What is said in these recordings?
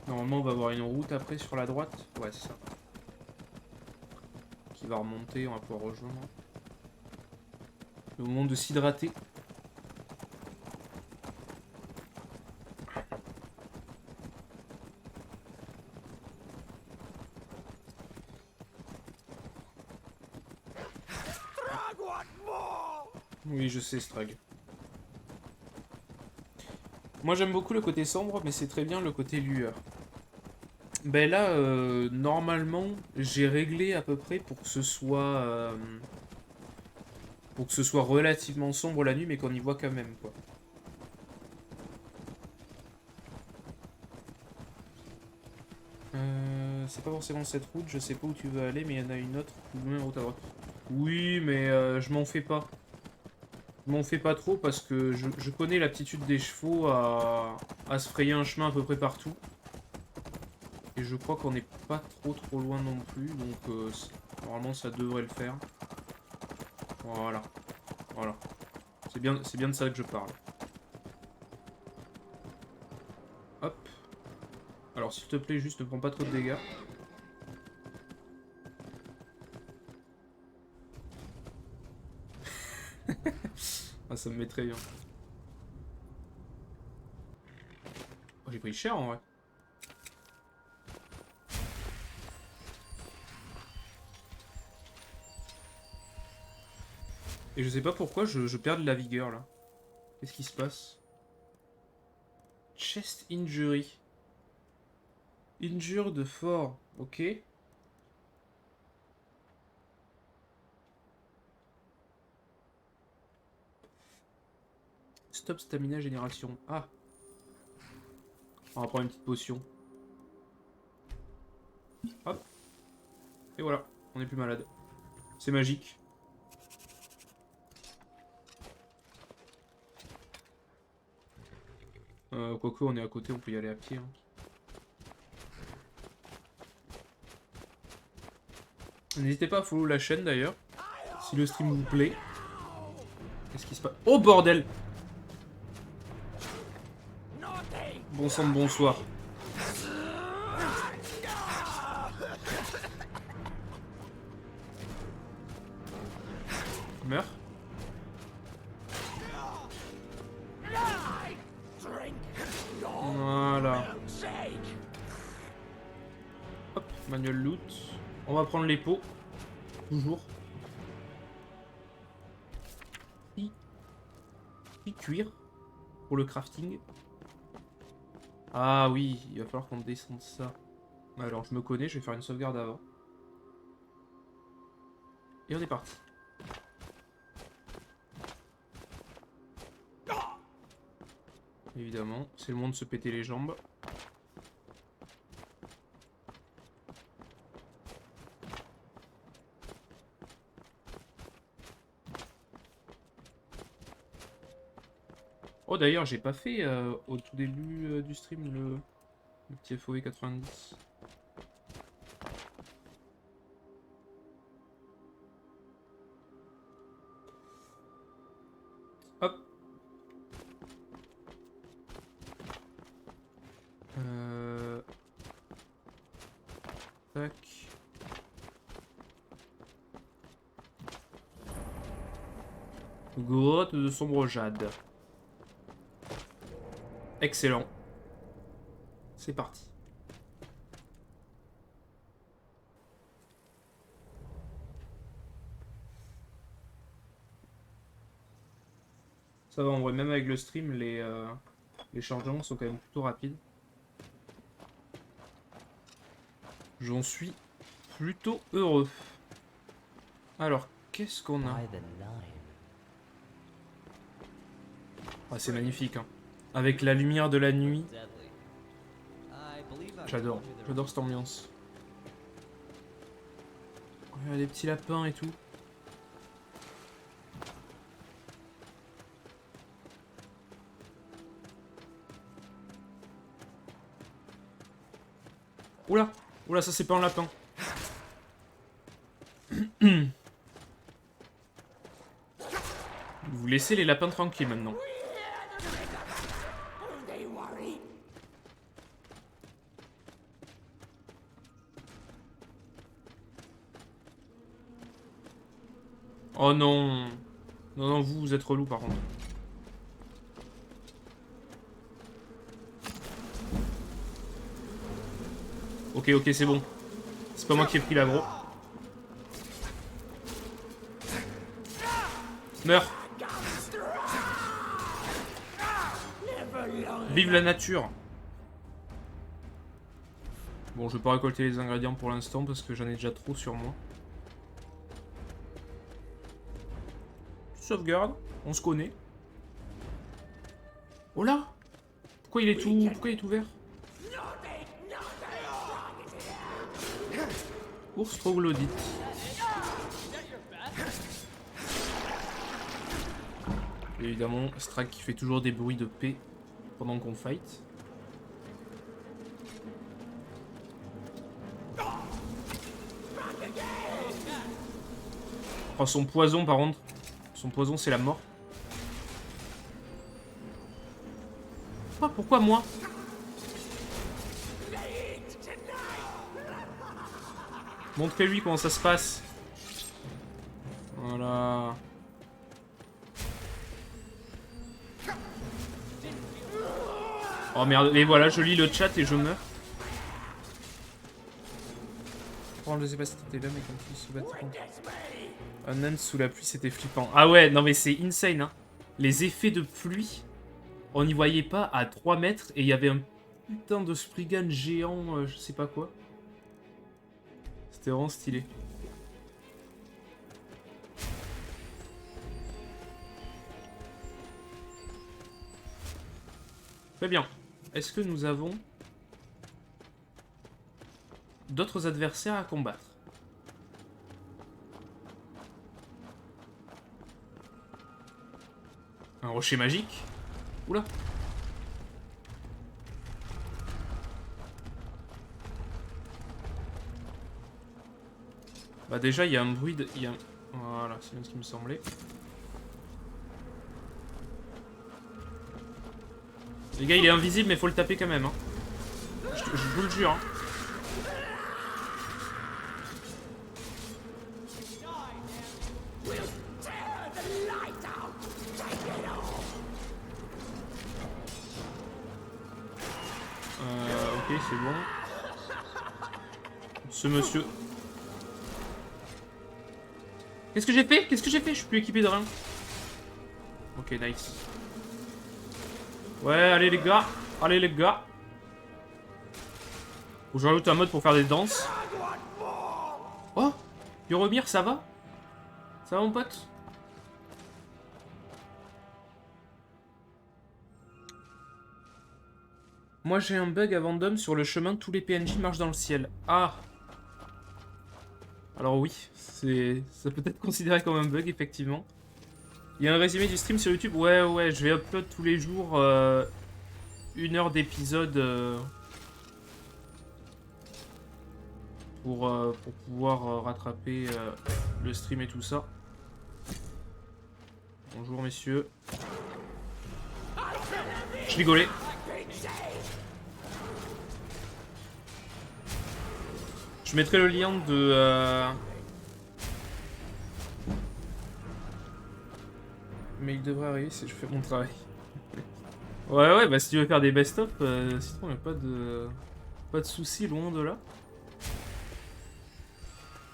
Normalement, on va avoir une route après sur la droite. Ouais, c'est ça. Qui va remonter, on va pouvoir rejoindre. Le moment de s'hydrater. Oui, je sais, Strag. Moi, j'aime beaucoup le côté sombre, mais c'est très bien le côté lueur. Ben là, normalement, j'ai réglé à peu près pour que ce soit relativement sombre la nuit, mais qu'on y voit quand même, quoi. C'est pas forcément cette route, je sais pas où tu veux aller, mais il y en a une autre, plus loin, route à droite. Oui, mais je m'en fais pas. Je m'en fais pas trop parce que je connais l'aptitude des chevaux à se frayer un chemin à peu près partout. Et je crois qu'on n'est pas trop loin non plus, donc normalement ça devrait le faire. Voilà, voilà. C'est bien de ça que je parle. Hop. Alors s'il te plaît, juste ne prends pas trop de dégâts. Ah, ça me met très bien. Oh, j'ai pris cher en vrai. Et je sais pas pourquoi je perds de la vigueur là. Qu'est-ce qui se passe? Chest injury. Injure de fort. Ok. Stop stamina génération. Ah. On va prendre une petite potion. Hop. Et voilà. On est plus malade. C'est magique. Quoique on est à côté, on peut y aller à pied. Hein. N'hésitez pas à follow la chaîne d'ailleurs. Si le stream vous plaît. Qu'est-ce qui se passe? Oh bordel! Bon sang de bonsoir. Meurs. Voilà. Hop, manuel loot. On va prendre les pots. Toujours. Et cuir. Pour le crafting. Ah oui, il va falloir qu'on descende ça. Alors, je me connais, je vais faire une sauvegarde avant. Et on est parti. Évidemment, c'est le moment de se péter les jambes. Oh d'ailleurs, j'ai pas fait au tout début du stream le petit FOV 90. Hop. Tac. Grotte de sombre jade. Excellent. C'est parti. Ça va en vrai, même avec le stream, les changements sont quand même plutôt rapides. J'en suis plutôt heureux. Alors, qu'est-ce qu'on a? Ah, c'est magnifique, hein. Avec la lumière de la nuit. J'adore cette ambiance. Il y a des petits lapins et tout. Oula! Oula, ça c'est pas un lapin. Vous laissez les lapins tranquilles maintenant. Oh non. Non, non, vous êtes relou par contre. Ok, ok, c'est bon. C'est pas moi qui ai pris l'aggro. Meurs. Vive la nature. Bon, je vais pas récolter les ingrédients pour l'instant parce que j'en ai déjà trop sur moi. Sauvegarde, on se connaît. Oh là! Pourquoi il est tout vert? Ours troglodyte. Évidemment, Strack qui fait toujours des bruits de paix pendant qu'on fight. Oh, son poison par contre. Son poison c'est la mort. Oh, pourquoi moi? Montrez-lui comment ça se passe. Voilà. Oh merde, et voilà, je lis le chat et je meurs. Oh, je sais pas si t'étais là, mais quand il se battait contre un âne sous la pluie, c'était flippant. Ah ouais, non mais c'est insane, hein. Les effets de pluie, on n'y voyait pas à 3 mètres et il y avait un putain de Spriggan géant, je sais pas quoi. C'était vraiment stylé. Très bien. Est-ce que nous avons d'autres adversaires à combattre? Un rocher magique? Oula. Bah déjà, il y a un bruit de... Voilà, c'est bien ce qui me semblait. Les gars, il est invisible, mais faut le taper quand même. Hein. Je vous le jure. Hein. Ok, c'est bon. Ce monsieur... Qu'est-ce que j'ai fait? Qu'est-ce que j'ai fait? Je suis plus équipé de rien. Ok, nice. Ouais, allez les gars. Allez les gars. Faut que je rajoute un mode pour faire des danses. Oh, Yoromir, ça va? Ça va mon pote? Moi j'ai un bug à Vendôme, sur le chemin, tous les PNJ marchent dans le ciel. Ah. Alors oui, ça peut être considéré comme un bug, effectivement. Il y a un résumé du stream sur YouTube. Ouais, ouais, je vais upload tous les jours 1 heure d'épisode pour pouvoir rattraper le stream et tout ça. Bonjour messieurs. Je rigolais. Je mettrai le lien de... Mais il devrait arriver si je fais mon travail. Ouais, ouais, bah si tu veux faire des best-of, Citron, y'a pas de soucis, loin de là.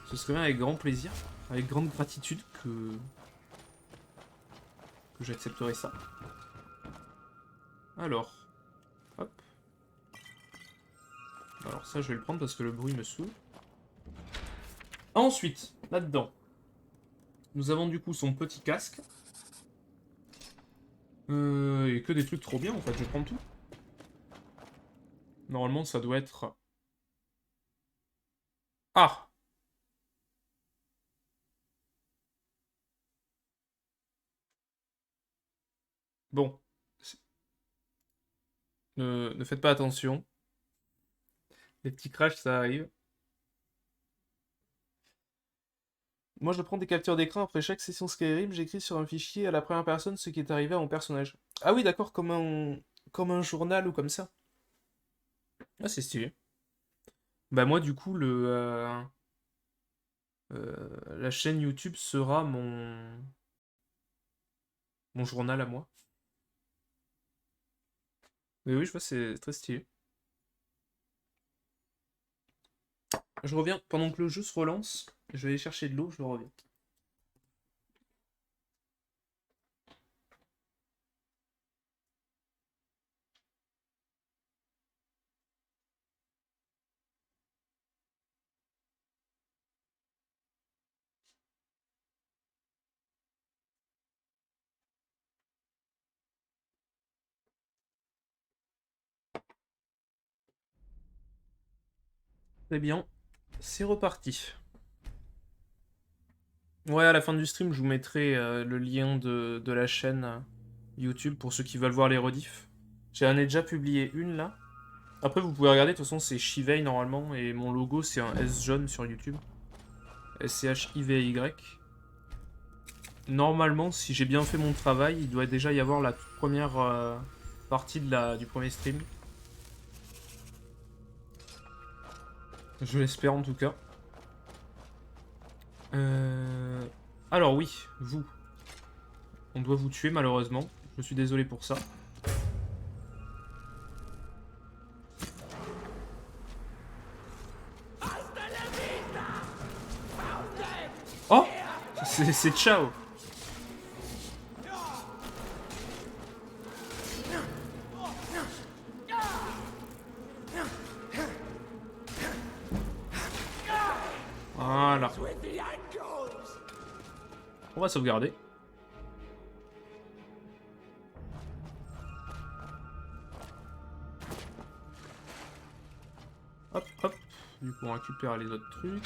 Ce serait bien avec grand plaisir, avec grande gratitude que j'accepterai ça. Alors, hop. Alors ça, je vais le prendre parce que le bruit me saoule. Ensuite, là-dedans, nous avons du coup son petit casque. Et que des trucs trop bien, en fait, je vais prendre tout. Normalement, ça doit être... Ah! Bon. Ne faites pas attention. Les petits crashs, ça arrive. Moi, je prends des captures d'écran après chaque session Skyrim, j'écris sur un fichier à la première personne ce qui est arrivé à mon personnage. Ah oui, d'accord, comme un journal ou comme ça. Ah, c'est stylé. Bah moi, du coup, La chaîne YouTube sera mon journal à moi. Mais oui, je vois, c'est très stylé. Je reviens, pendant que le jeu se relance, je vais aller chercher de l'eau, je reviens. Très bien, c'est reparti. Ouais, à la fin du stream, je vous mettrai le lien de la chaîne YouTube pour ceux qui veulent voir les rediffs. J'en ai déjà publié une là. Après, vous pouvez regarder, de toute façon, c'est Shivey normalement, et mon logo c'est un S jaune sur YouTube. SCHIVEY. Normalement, si j'ai bien fait mon travail, il doit déjà y avoir la toute première partie du premier stream. Je l'espère en tout cas. Alors oui, vous. On doit vous tuer malheureusement. Je suis désolé pour ça. Oh, c'est ciao. Voilà. On va sauvegarder. Hop, hop. Du coup, on récupère les autres trucs.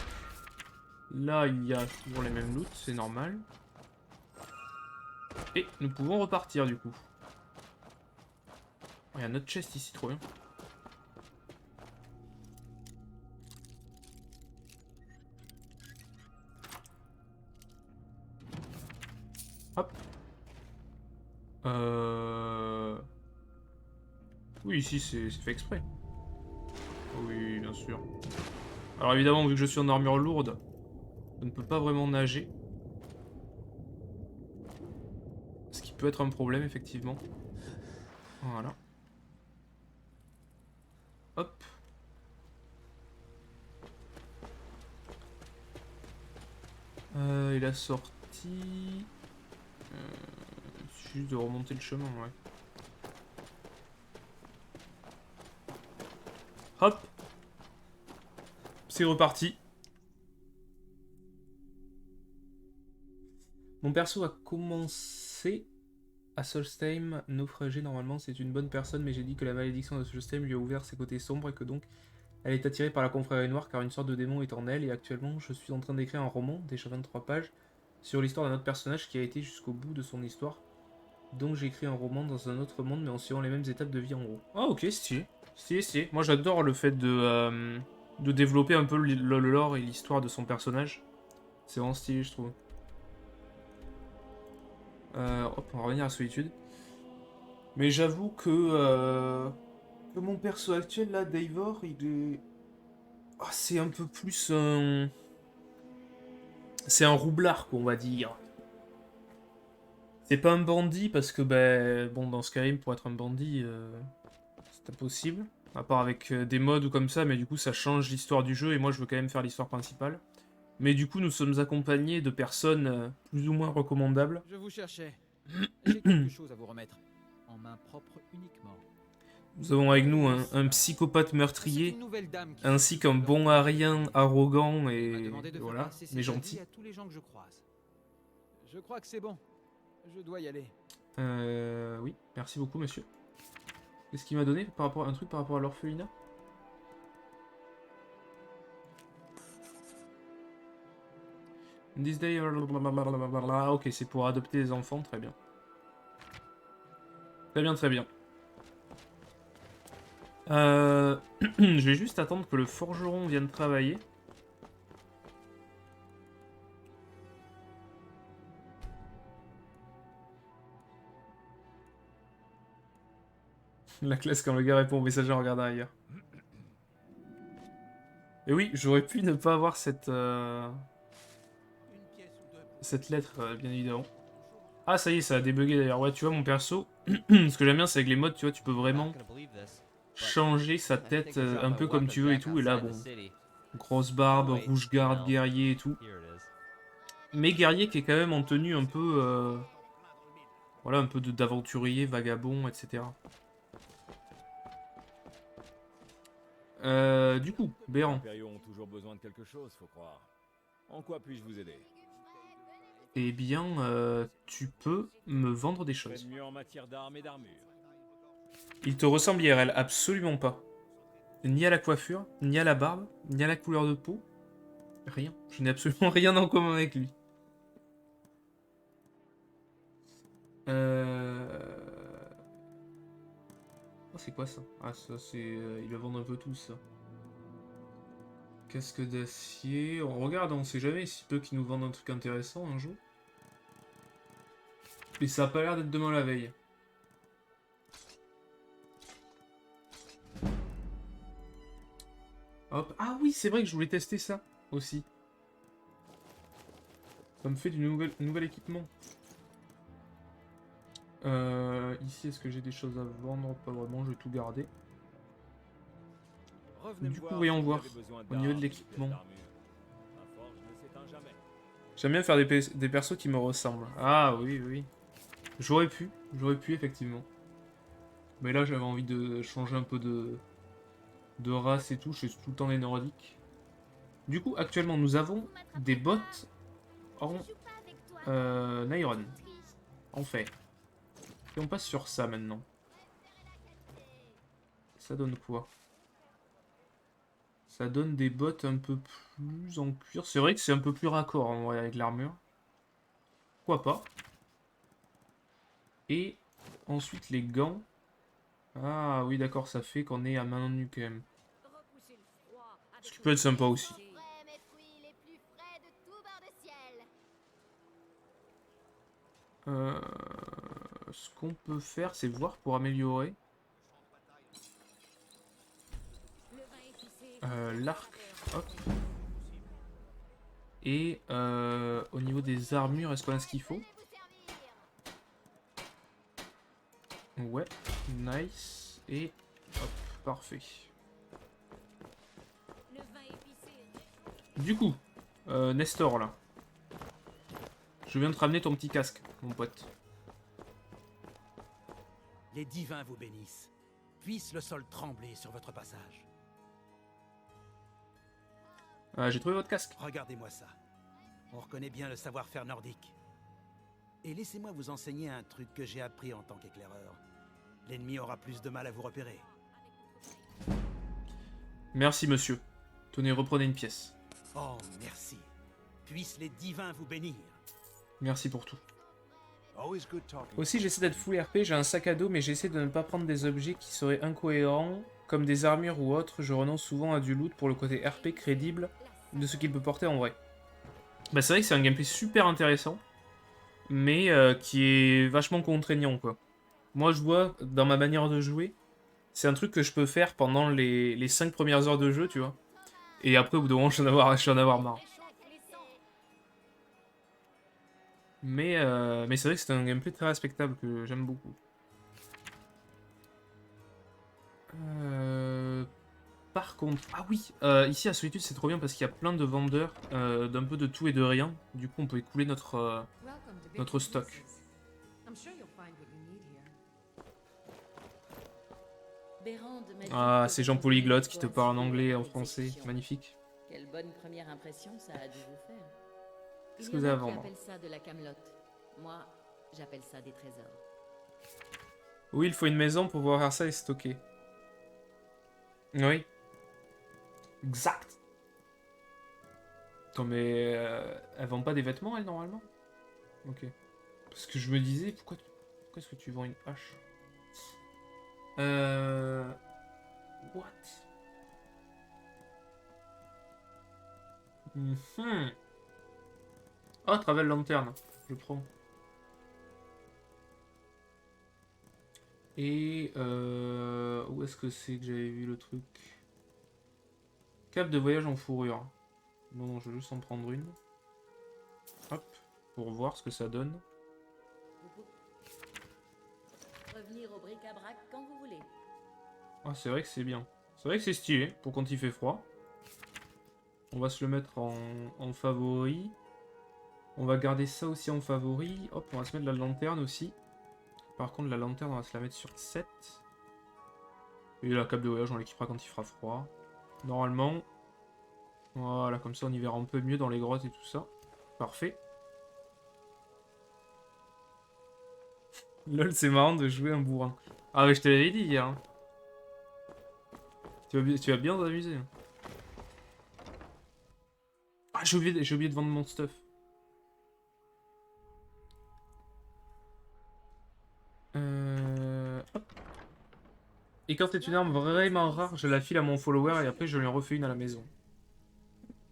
Là, il y a toujours les mêmes loots, c'est normal. Et nous pouvons repartir du coup. Il y a notre chest ici, trop bien. Hop. Oui, ici, c'est fait exprès. Oui, bien sûr. Alors évidemment, vu que je suis en armure lourde, je ne peux pas vraiment nager. Ce qui peut être un problème, effectivement. Voilà. Hop. Il a sorti... juste de remonter le chemin, ouais. Hop. C'est reparti. Mon perso a commencé à Solstheim, naufragé. Normalement, c'est une bonne personne, mais j'ai dit que la malédiction de Solstheim lui a ouvert ses côtés sombres et que donc elle est attirée par la confrérie noire car une sorte de démon est en elle. Et actuellement, je suis en train d'écrire un roman, déjà 23 pages, sur l'histoire d'un autre personnage qui a été jusqu'au bout de son histoire. Donc j'écris un roman dans un autre monde, mais en suivant les mêmes étapes de vie en gros. Ah ok, stylé. Stylé, stylé. Moi j'adore le fait de développer un peu le lore et l'histoire de son personnage. C'est vraiment stylé, je trouve. Hop, on va revenir à Solitude. Mais j'avoue que mon perso actuel, là, Davor, il est... Ah, c'est un peu plus un... C'est un roublard, quoi, on va dire. C'est pas un bandit, parce que, ben, bon, dans Skyrim, pour être un bandit, c'est impossible. À part avec des mods ou comme ça, mais du coup, ça change l'histoire du jeu, et moi, je veux quand même faire l'histoire principale. Mais du coup, nous sommes accompagnés de personnes plus ou moins recommandables. Je vous cherchais. J'ai quelque chose à vous remettre. En main propre uniquement. Nous avons avec nous un psychopathe meurtrier, Une nouvelle dame qui ainsi qu'un bon arien arrogant et voilà, mais gentil. à tous les gens que je croise. Je crois que c'est bon. Je dois y aller. Oui, merci beaucoup, monsieur. Qu'est-ce qu'il m'a donné par rapport à un truc par rapport à l'orphelinat? This day... Ok, c'est pour adopter les enfants, très bien. Très bien, très bien. Je vais juste attendre que le forgeron vienne travailler. La classe quand le gars répond au message en regardant ailleurs. Et oui, j'aurais pu ne pas avoir cette cette lettre, bien évidemment. Ah, ça y est, ça a débugué d'ailleurs. Ouais, tu vois, mon perso, ce que j'aime bien, c'est avec les mods, tu vois, tu peux vraiment changer sa tête un peu comme tu veux et tout. Et là, bon, grosse barbe, rouge garde, guerrier et tout. Mais guerrier qui est quand même en tenue un peu... voilà, un peu d'aventurier, vagabond, etc. Du coup, Les Béran. impériaux ont toujours besoin de quelque chose, faut croire. En quoi puis-je vous aider? Eh bien, tu peux me vendre des Faites choses. mieux en matière d'armes et d'armure. Il te ressemble IRL, absolument pas. Ni à la coiffure, ni à la barbe, ni à la couleur de peau. Rien. Je n'ai absolument rien en commun avec lui. Oh, c'est quoi ça? Ah, ça, c'est... ils le vendent un peu tous, ça. Casque d'acier... On regarde, on sait jamais, si peu qu'ils nous vendent un truc intéressant un jour. Mais ça a pas l'air d'être demain la veille. Hop. Ah oui, c'est vrai que je voulais tester ça, aussi. Ça me fait du nouvel équipement. Ici, est-ce que j'ai des choses à vendre? Pas vraiment, je vais tout garder. Revenez me Du coup, voir voyons si vous voir. avez besoin Au niveau de d'armes, l'équipement. pièces d'armure. Ma forge ne s'éteint jamais. J'aime bien faire des persos qui me ressemblent. Ah oui, oui. J'aurais pu effectivement. Mais là, j'avais envie de changer un peu de race et tout. Je suis tout le temps les nordiques. Du coup, actuellement, nous avons des bottes en Nairon. En fait. Et on passe sur ça maintenant. Ça donne quoi? Ça donne des bottes un peu plus en cuir. C'est vrai que c'est un peu plus raccord en vrai avec l'armure. Pourquoi pas? Et ensuite les gants. Ah oui d'accord, ça fait qu'on est à main nue quand même. Ce qui peut être sympa aussi. Euh, Ce qu'on peut faire, c'est voir pour améliorer. L'arc. Hop. Et au niveau des armures, est-ce qu'on a ce qu'il faut? Ouais, nice. Et hop, parfait. Du coup, Nestor là. Je viens de te ramener ton petit casque, mon pote. Les divins vous bénissent. Puisse le sol trembler sur votre passage. J'ai trouvé votre casque. Regardez-moi ça. On reconnaît bien le savoir-faire nordique. Et laissez-moi vous enseigner un truc que j'ai appris en tant qu'éclaireur. L'ennemi aura plus de mal à vous repérer. Merci monsieur. Tenez, reprenez une pièce. Oh, merci. Puissent les divins vous bénir. Merci pour tout. Always good talking. Aussi, j'essaie d'être full RP, j'ai un sac à dos, mais j'essaie de ne pas prendre des objets qui seraient incohérents, comme des armures ou autres. Je renonce souvent à du loot pour le côté RP crédible de ce qu'il peut porter en vrai. Bah c'est vrai que c'est un gameplay super intéressant, mais qui est vachement contraignant quoi. Moi je vois, dans ma manière de jouer, c'est un truc que je peux faire pendant les 5 premières heures de jeu, tu vois. Et après au bout d'un moment je vais en avoir marre. Mais c'est vrai que c'est un gameplay très respectable que j'aime beaucoup. Par contre... Ah oui, ici à Solitude c'est trop bien parce qu'il y a plein de vendeurs d'un peu de tout et de rien. Du coup on peut écouler notre stock. Ah, ces gens polyglottes qui te parlent en anglais et en français. Magnifique. Quelle bonne première impression ça a dû vous faire. Qu'est-ce Il que y vous en avez a à qui vendre? appellent ça de la camelote. Moi, j'appelle ça des trésors. Oui, il faut une maison pour pouvoir faire ça et stocker. Oui. Exact. Attends, mais elle vend pas des vêtements, elle, normalement? Ok. Parce que je me disais, pourquoi est-ce que tu vends une hache? What? Mhm. Oh, Travel Lantern. Je prends. Et où est-ce que c'est que j'avais vu le truc? Cap de voyage en fourrure. Non, je vais juste en prendre une. Hop. pour voir ce que ça donne. Vous pouvez revenir au bric-à-brac quand vous voulez. Ah, c'est vrai que c'est bien. C'est vrai que c'est stylé pour quand il fait froid. On va se le mettre en favori. On va garder ça aussi en favori. Hop, on va se mettre la lanterne aussi. Par contre, la lanterne, on va se la mettre sur 7. Et la cape de voyage, on l'équipera quand il fera froid. Normalement. Voilà, comme ça on y verra un peu mieux dans les grottes et tout ça. Parfait. Lol, c'est marrant de jouer un bourrin. Ah mais je te l'avais dit hier. Hein. Tu vas bien t'amuser. Hein. Ah, j'ai oublié de vendre mon stuff. Hop. Et quand c'est une arme vraiment rare, je la file à mon follower et après je lui en refais une à la maison.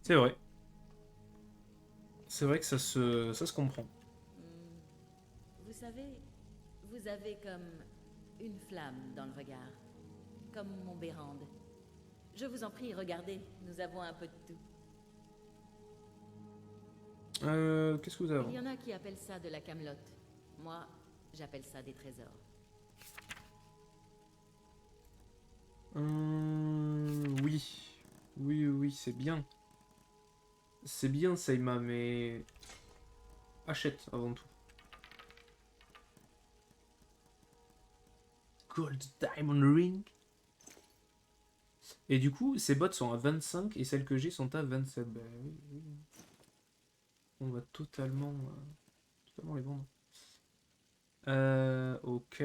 C'est vrai. C'est vrai que ça se comprend. Vous savez, vous avez comme une flamme dans le regard. Comme mon Bérande. Je vous en prie, regardez, nous avons un peu de tout. Qu'est-ce que vous avez? Il y en a qui appellent ça de la camelote. Moi, j'appelle ça des trésors. Oui. Oui, c'est bien. C'est bien, Seima, mais... Achète, avant tout. Gold Diamond Ring. Et du coup, ces bottes sont à 25 et celles que j'ai sont à 27. Ben oui. On va totalement les vendre. Ok.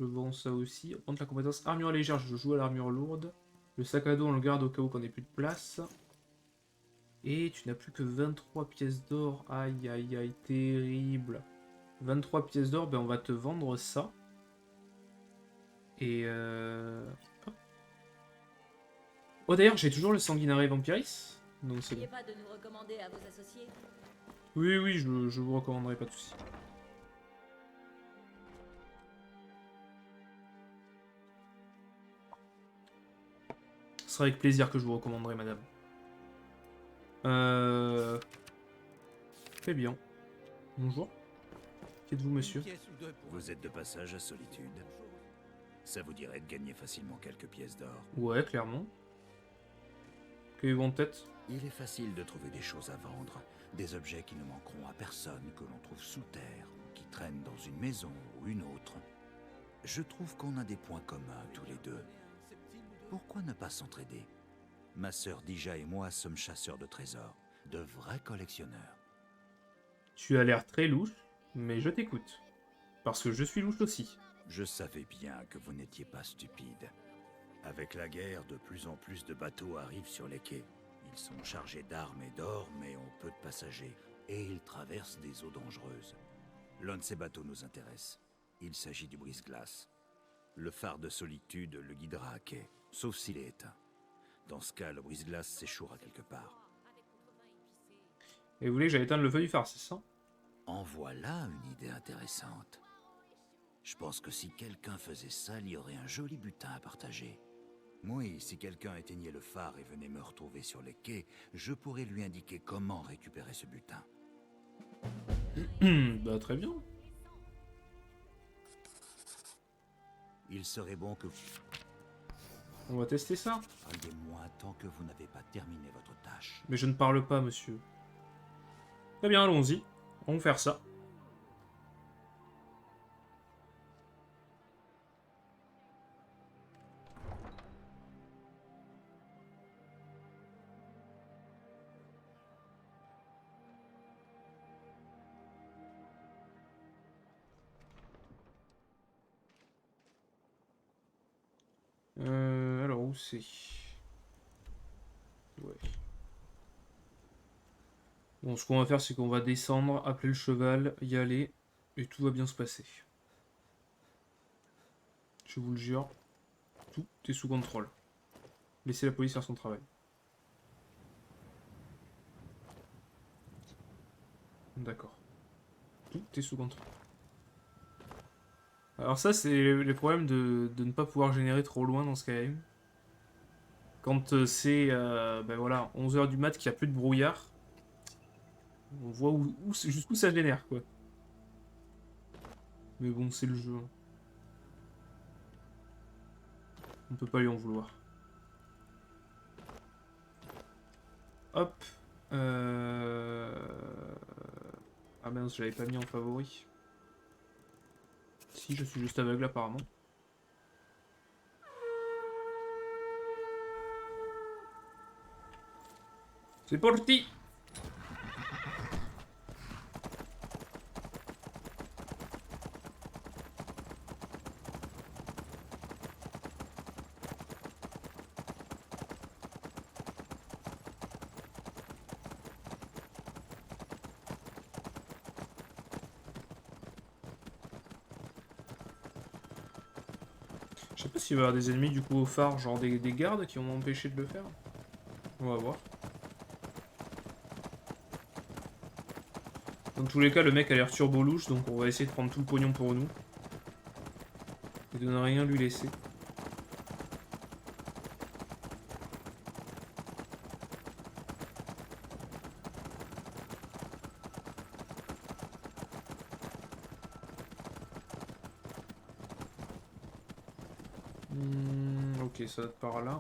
Je vends ça aussi. On prend la compétence armure légère, je joue à l'armure lourde. Le sac à dos, on le garde au cas où qu'on ait plus de place. Et tu n'as plus que 23 pièces d'or. Aïe, terrible. 23 pièces d'or, ben on va te vendre ça. Et hop. Oh d'ailleurs, j'ai toujours le sanguinaré vampiris. Donc c'est bon. N'oubliez pas de nous recommander à vos associés. Oui, je vous recommanderai, pas de soucis. Ce sera avec plaisir que je vous recommanderai, madame. Très bien. Bonjour. Qui êtes-vous, monsieur? Vous êtes de passage à Solitude. Ça vous dirait de gagner facilement quelques pièces d'or. Ouais, clairement. Qu'avez-vous en tête? Il est facile de trouver des choses à vendre, des objets qui ne manqueront à personne, que l'on trouve sous terre, ou qui traînent dans une maison ou une autre. Je trouve qu'on a des points communs tous les deux. Pourquoi ne pas s'entraider? Ma sœur Dija et moi sommes chasseurs de trésors, de vrais collectionneurs. Tu as l'air très louche, mais je t'écoute. Parce que je suis louche aussi. Je savais bien que vous n'étiez pas stupide. Avec la guerre, de plus en plus de bateaux arrivent sur les quais. Ils sont chargés d'armes et d'or, mais ont peu de passagers. Et ils traversent des eaux dangereuses. L'un de ces bateaux nous intéresse. Il s'agit du brise-glace. Le phare de Solitude le guidera à quai, sauf s'il est éteint. Dans ce cas, le brise-glace s'échouera quelque part. Et vous voulez que j'aille éteindre le feu du phare, c'est ça? En voilà une idée intéressante. Je pense que si quelqu'un faisait ça, il y aurait un joli butin à partager. Oui, si quelqu'un éteignait le phare et venait me retrouver sur les quais, je pourrais lui indiquer comment récupérer ce butin. Bah très bien. Il serait bon que On va tester ça. parliez-moi tant que vous n'avez pas terminé votre tâche. Mais je ne parle pas, monsieur. Très bien, allons-y. On va faire ça. Alors, où c'est? Ouais. Bon, ce qu'on va faire, c'est qu'on va descendre, appeler le cheval, y aller, et tout va bien se passer. Je vous le jure, tout est sous contrôle. Laissez la police faire son travail. D'accord. Tout est sous contrôle. Alors ça, c'est les problèmes de ne pas pouvoir générer trop loin dans Skyrim. Quand c'est, ben voilà, 11 h du mat, qu'il n'y a plus de brouillard, On voit jusqu'où ça génère, quoi. Mais bon, c'est le jeu. On peut pas lui en vouloir. Hop. Ah mince, je l'avais pas mis en favori. Si, je suis juste aveugle apparemment. C'est parti! Je sais pas s'il va y avoir des ennemis du coup au phare, genre des gardes qui ont empêché de le faire. On va voir. Dans tous les cas, le mec a l'air turbo louche, donc on va essayer de prendre tout le pognon pour nous. Et de ne rien lui laisser. Ok, ça va être par là.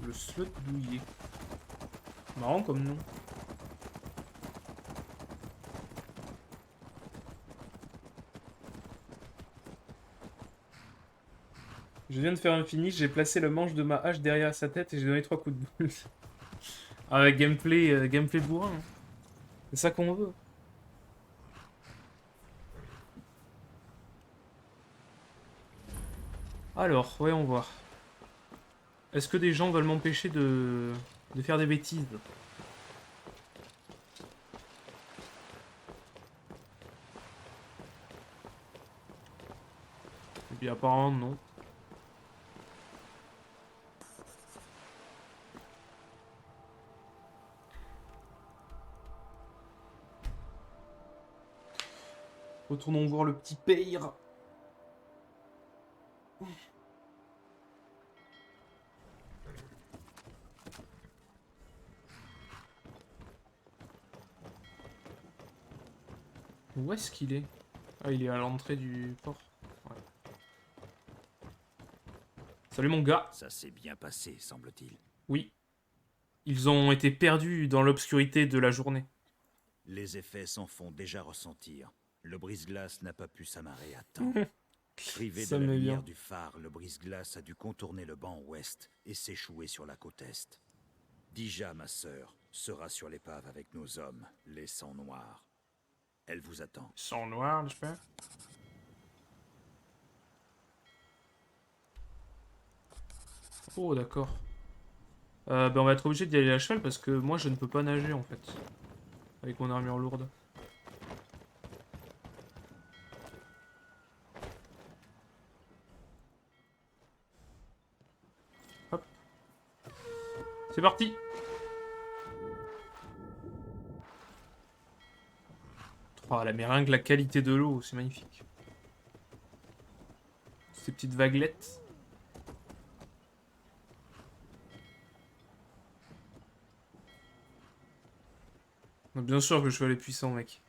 Le slot douillet. Marrant comme nom. Je viens de faire un finish, j'ai placé le manche de ma hache derrière sa tête et j'ai donné 3 coups de boule. Avec gameplay bourrin. Hein. C'est ça qu'on veut. Alors, voyons voir. Est-ce que des gens veulent m'empêcher de faire des bêtises? Et puis apparemment non. Retournons voir le petit Peyre. Où est-ce qu'il est? Ah, il est à l'entrée du port. Ouais. Salut mon gars. Ça s'est bien passé, semble-t-il. Oui. Ils ont été perdus dans l'obscurité de la journée. Les effets s'en font déjà ressentir. Le brise-glace n'a pas pu s'amarrer à temps. Privé de Ça la me lumière vient. du phare, le brise-glace a dû contourner le banc ouest et s'échouer sur la côte est. Dija, ma sœur, sera sur l'épave avec nos hommes, les sangs noirs. Elle vous attend. Sang noir, j'espère. Oh, d'accord. Ben on va être obligé d'y aller à cheval parce que moi je ne peux pas nager en fait. Avec mon armure lourde. Hop. C'est parti! Oh, la meringue, la qualité de l'eau, c'est magnifique. Ces petites vaguelettes. Bien sûr que je cheval est puissant, mec.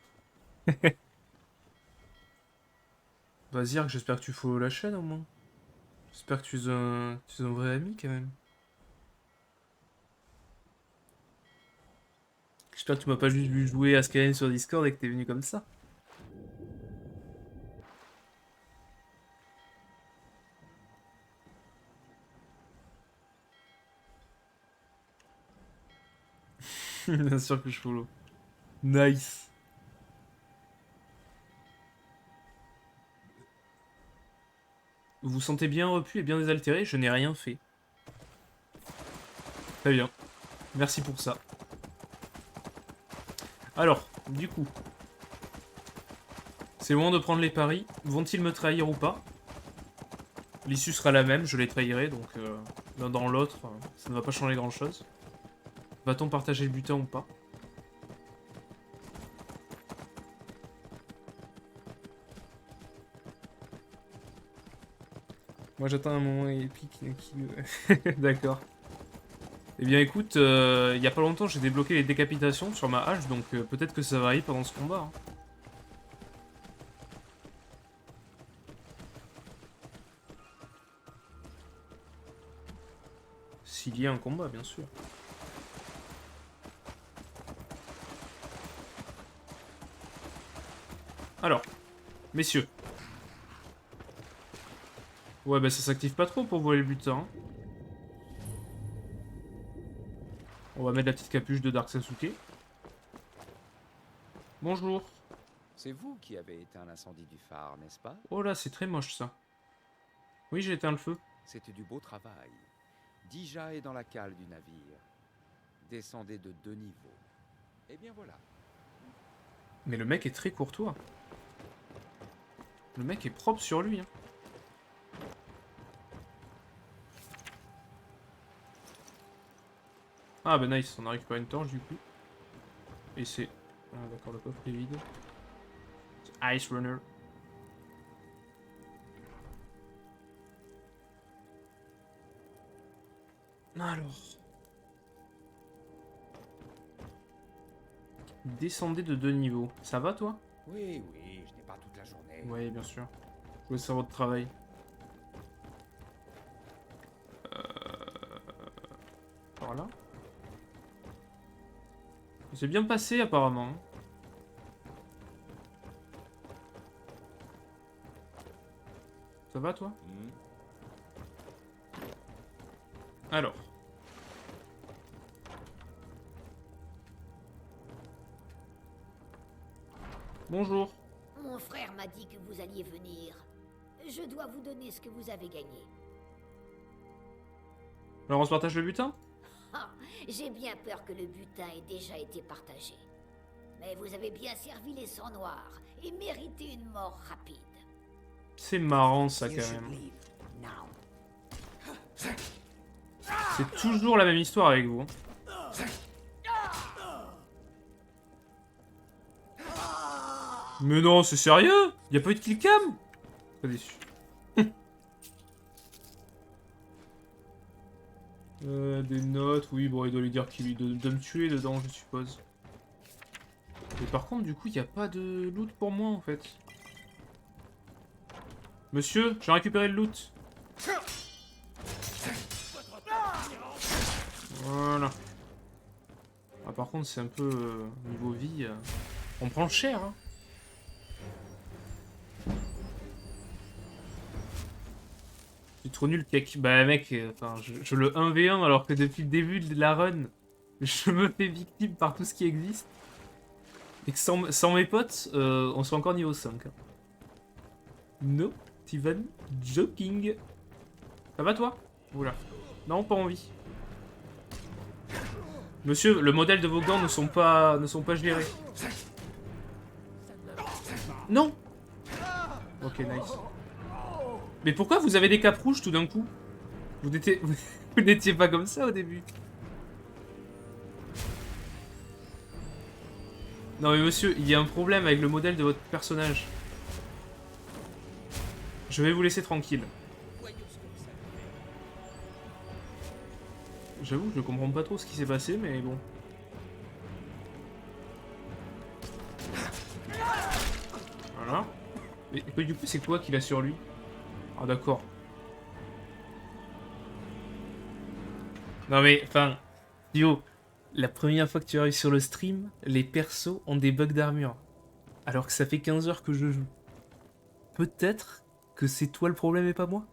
Bah, Zirk, j'espère que tu follow la chaîne au moins. J'espère que tu es un vrai ami quand même. J'espère que tu m'as pas juste vu jouer à Skyrim sur Discord et que t'es venu comme ça. Bien sûr que je follow. Nice. Vous vous sentez bien repu et bien désaltéré? Je n'ai rien fait. Très bien. Merci pour ça. Alors, du coup. C'est le moment de prendre les paris. Vont-ils me trahir ou pas? L'issue sera la même, je les trahirai, donc l'un dans l'autre, ça ne va pas changer grand-chose. Va-t-on partager le butin ou pas? Moi j'attends un moment épique D'accord. Eh bien écoute, il y a pas longtemps j'ai débloqué les décapitations sur ma hache, donc peut-être que ça va arriver pendant ce combat. Hein. S'il y a un combat, bien sûr. Alors, messieurs. Ouais, bah ça s'active pas trop pour voler le butin. Hein. On va mettre la petite capuche de Dark Sasuke. Bonjour. C'est vous qui avez éteint l'incendie du phare, n'est-ce pas? Oh là, c'est très moche ça. Oui, j'ai éteint le feu. C'était du beau travail. Dija est dans la cale du navire. Descendez de 2 niveaux. Et bien voilà. Mais le mec est très courtois. Le mec est propre sur lui. Hein. Ah bah nice, on a récupéré une torche du coup. Et c'est... Ah d'accord, le coffre est vide. Ice Runner. Alors... Descendez de 2 niveaux. Ça va toi? Oui, oui, je n'ai pas toute la journée. Oui, bien sûr. Je veux savoir votre travail. Par là. C'est bien passé apparemment. Ça va toi? Alors. Bonjour. Mon frère m'a dit que vous alliez venir. Je dois vous donner ce que vous avez gagné. Alors on se partage le butin? Ah, j'ai bien peur que le butin ait déjà été partagé. Mais vous avez bien servi les sangs noirs et mérité une mort rapide. C'est marrant ça quand même. C'est toujours la même histoire avec vous. Mais non, c'est sérieux? Y'a pas eu de killcam? Pas déçu. Des notes, oui, bon, il doit lui dire qu'il de me tuer dedans, je suppose. Mais par contre, du coup, il n'y a pas de loot pour moi, en fait. Monsieur, j'ai récupéré le loot. Voilà. Ah, par contre, c'est un peu... niveau vie... on prend cher, hein. C'est trop nul, cake. Bah mec, enfin, je le 1v1 alors que depuis le début de la run, je me fais victime par tout ce qui existe. Et que sans mes potes, on soit encore niveau 5. Hein. No, Steven, joking. Ça va toi? Oula. Non, pas envie. Monsieur, le modèle de vos gants ne sont pas gérés. Non. Ok, nice. Mais pourquoi vous avez des capes rouges tout d'un coup? Vous n'étiez pas comme ça au début. Non mais monsieur, il y a un problème avec le modèle de votre personnage. Je vais vous laisser tranquille. J'avoue que je comprends pas trop ce qui s'est passé, mais bon. Voilà. Mais du coup, c'est quoi qu'il a sur lui? Ah d'accord. Non mais, enfin, Dio, la première fois que tu arrives sur le stream, les persos ont des bugs d'armure. Alors que ça fait 15 heures que je joue. Peut-être que c'est toi le problème et pas moi?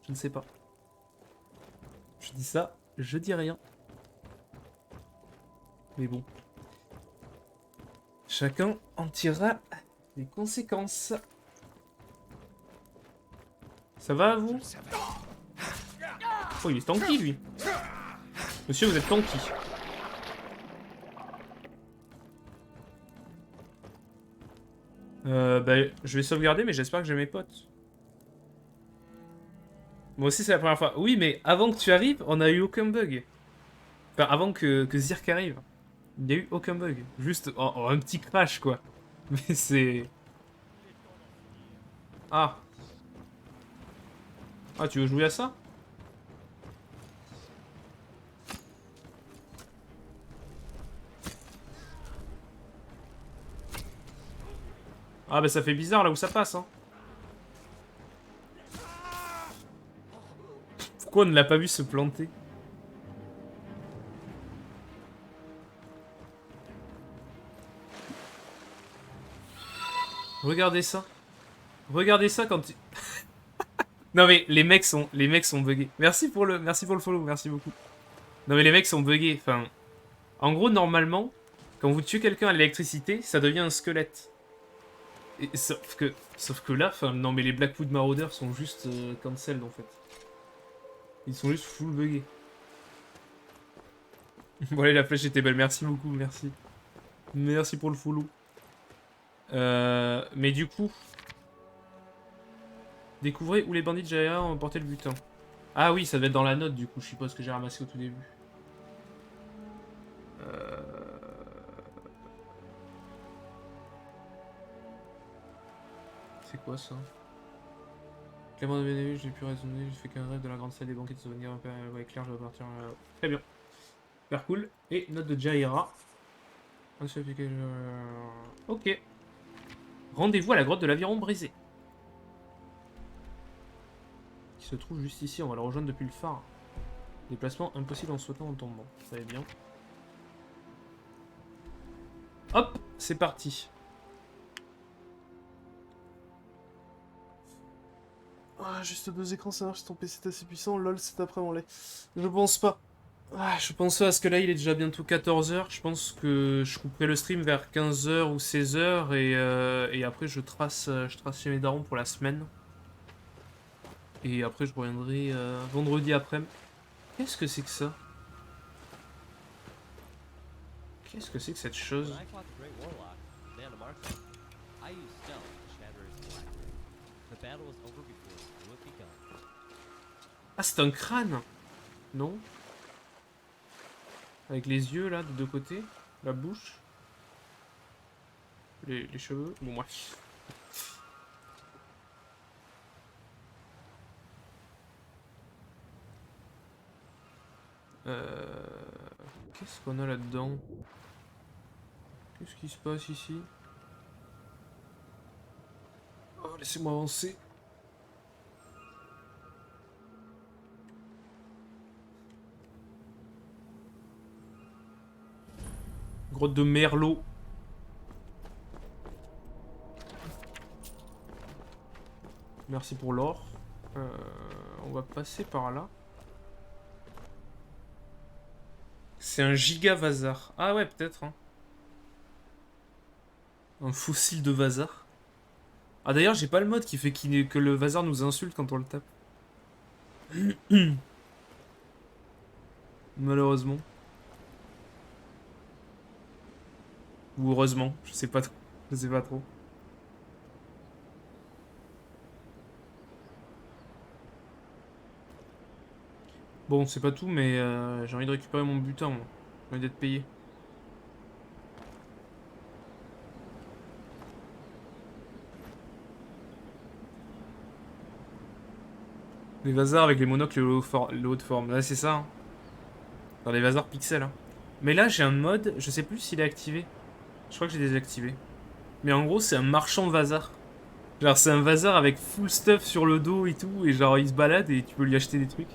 Je ne sais pas. Je dis ça, je dis rien. Mais bon. Chacun en tirera les conséquences. Ça va, vous? Oh, il est tanky, lui. Monsieur, vous êtes tanky. Bah, je vais sauvegarder, mais j'espère que j'ai mes potes. Moi aussi, c'est la première fois. Oui, mais avant que tu arrives, on a eu aucun bug. Enfin, avant que Zirk arrive. Il n'y a eu aucun bug. Juste un petit crash, quoi. Mais c'est... Ah. Ah, tu veux jouer à ça? Ah bah ça fait bizarre là où ça passe, hein. Pourquoi on ne l'a pas vu se planter? Regardez ça. Regardez ça quand tu... Non mais les mecs sont buggés. Merci pour le follow, merci beaucoup. Non mais les mecs sont buggés. Enfin, en gros normalement, quand vous tuez quelqu'un à l'électricité, ça devient un squelette. Et, sauf que là, enfin, non mais les Blackwood Marauders sont juste cancelled en fait. Ils sont juste full buggés. Bon allez, la flèche était belle, merci beaucoup, merci. Merci pour le follow. Mais du coup... Découvrez où les bandits de Jaira ont emporté le butin. Ah oui, ça devait être dans la note du coup, je suppose que j'ai ramassé au tout début. C'est quoi ça? Clément de Bénéville, j'ai pu raisonner, j'ai fait qu'un rêve de la grande salle des banquets de souvenirs. Ouais, clair, je vais partir. Très bien. Super cool. Et note de Jaira. Ok. Rendez-vous à la grotte de l'aviron brisé. Qui se trouve juste ici, on va le rejoindre depuis le phare. Déplacement impossible en sautant en tombant. Ça va bien. Hop, c'est parti. Ah, juste 2 écrans, ça marche, ton PC est assez puissant. Lol, c'est après mon lait. Je pense pas. Ah, je pense pas, parce que là, il est déjà bientôt 14h. Je pense que je couperai le stream vers 15h ou 16h. Et après, je trace chez mes darons pour la semaine. Et après, je reviendrai vendredi après. Qu'est-ce que c'est que ça? Qu'est-ce que c'est que cette chose? Ah, c'est un crâne? Non? Avec les yeux, là, de deux côtés. La bouche. Les cheveux. Bon, bref. Qu'est-ce qu'on a là-dedans? Qu'est-ce qui se passe ici? Oh, laissez-moi avancer. Grotte de Merlot. Merci pour l'or. On va passer par là. C'est un giga Vazar. Ah ouais, peut-être. Hein. Un fossile de Vazar. Ah d'ailleurs, j'ai pas le mode qui fait que le Vazar nous insulte quand on le tape. Malheureusement. Ou heureusement, je sais pas trop. Je sais pas trop. Bon, c'est pas tout, mais j'ai envie de récupérer mon butin, moi. J'ai envie d'être payé. Les Vazars avec les monocles et le haut de forme. Là, c'est ça. Hein. Dans les Vazars pixels. Hein. Mais là, j'ai un mode, je sais plus s'il est activé. Je crois que j'ai désactivé. Mais en gros, c'est un marchand Vazar. Genre, c'est un Vazar avec full stuff sur le dos et tout. Et genre, il se balade et tu peux lui acheter des trucs.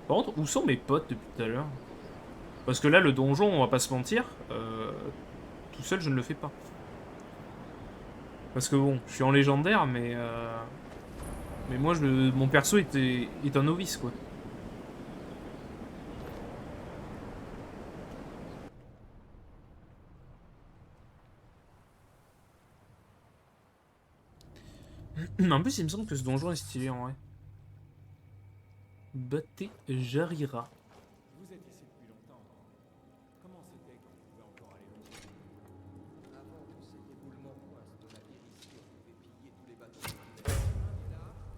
Par contre, où sont mes potes depuis tout à l'heure? Parce que là, le donjon, on va pas se mentir. Tout seul, je ne le fais pas. Parce que bon, je suis en légendaire, mais moi, mon perso est un novice, quoi. En plus, il me semble que ce donjon est stylé, en vrai. Battez Jarira. Vous êtes ici depuis longtemps. Comment c'était quand vous pouvez encore aller loin? Avant tous ces déboulements coinces de navires ici, on pouvait piller tous les bateaux qui venaient.